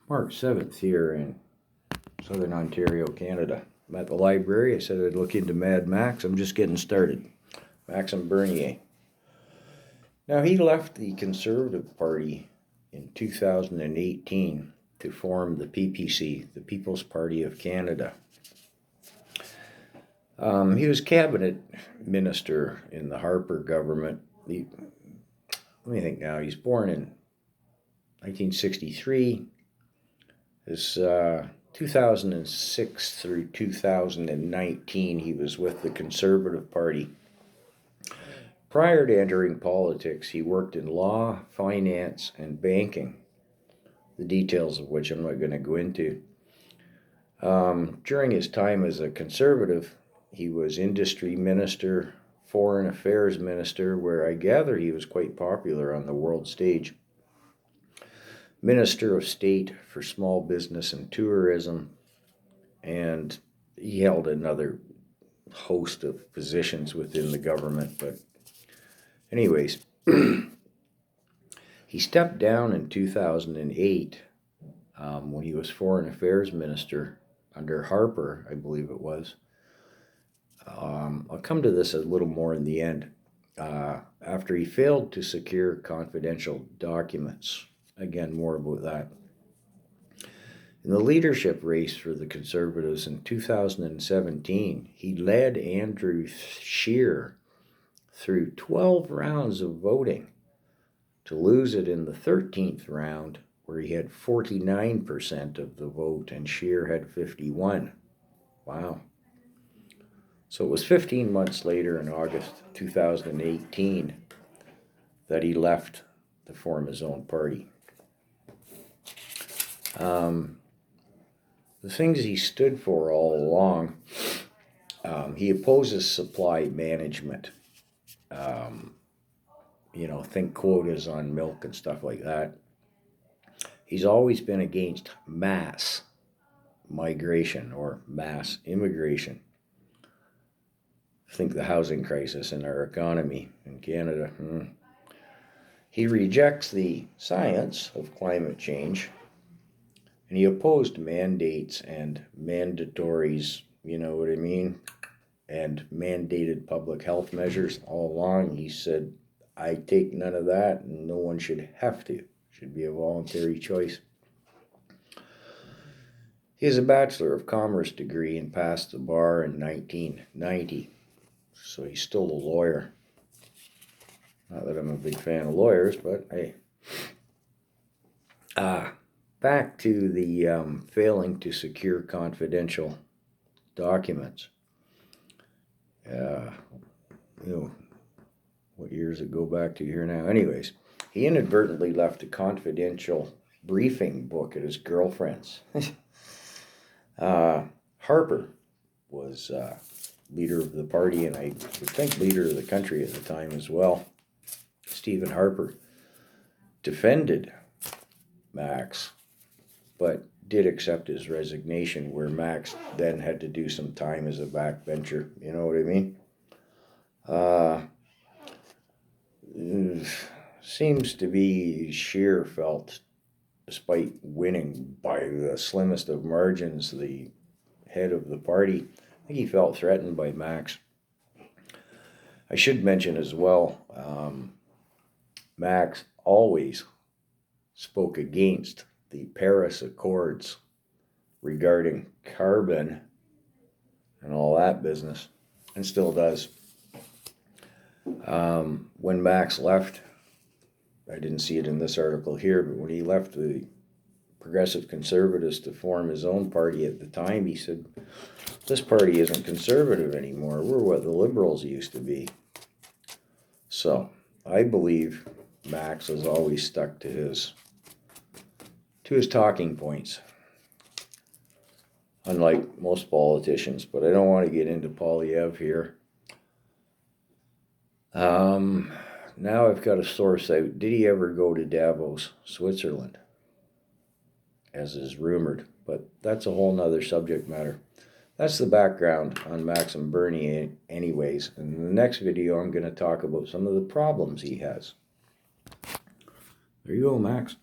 March 7th here in Southern Ontario, Canada. I'm at the library. I said I'd look into Mad Max. I'm just getting started. Maxime Bernier. Now, he left the Conservative Party in 2018 to form the PPC, the People's Party of Canada. He was cabinet minister in the Harper government. Let me think now. He's born in 1963. His 2006 through 2019, he was with the Conservative Party. Prior to entering politics, he worked in law, finance, and banking, the details of which I'm not going to go into. During his time as a Conservative, he was industry minister, foreign affairs minister, where I gather he was quite popular on the world stage. Minister of State for Small Business and Tourism, and he held another host of positions within the government. But anyways, he stepped down in 2008 when he was Foreign Affairs Minister under Harper, I believe it was. I'll come to this a little more in the end. After he failed to secure confidential documents. Again, more about that. In the leadership race for the Conservatives in 2017, he led Andrew Scheer through 12 rounds of voting to lose it in the 13th round, where he had 49% of the vote and Scheer had 51%. Wow. So it was 15 months later, in August 2018, that he left to form his own party. The things he stood for all along, he opposes supply management. Think quotas on milk and stuff like that. He's always been against mass migration or mass immigration. Think the housing crisis in our economy in Canada. He rejects the science of climate change, and he opposed mandates and mandatories, you know what I mean, and mandated public health measures all along. He said, I take none of that, and no one should have to. It should be a voluntary choice. He has a Bachelor of Commerce degree and passed the bar in 1990. So he's still a lawyer. Not that I'm a big fan of lawyers, but hey. Back to the failing to secure confidential documents. What years it go back to here now? Anyways, he inadvertently left a confidential briefing book at his girlfriend's. Harper was leader of the party, and I would think leader of the country at the time as well. Stephen Harper defended Max, but did accept his resignation, where Max then had to do some time as a backbencher. You know what I mean? Seems to be Scheer felt, despite winning by the slimmest of margins, the head of the party, I think he felt threatened by Max. I should mention as well, Max always spoke against the Paris Accords regarding carbon and all that business, and still does. When Max left, I didn't see it in this article here, but when he left the Progressive Conservatives to form his own party at the time, he said, this party isn't conservative anymore. We're what the Liberals used to be. So I believe Max has always stuck to his talking points, unlike most politicians. But I don't want to get into Polyev here. Now I've got a source out. Did he ever go to Davos, Switzerland, as is rumored? But that's a whole nother subject matter. That's the background on Maxime Bernier anyways. And in the next video, I'm going to talk about some of the problems he has. There you go, Max.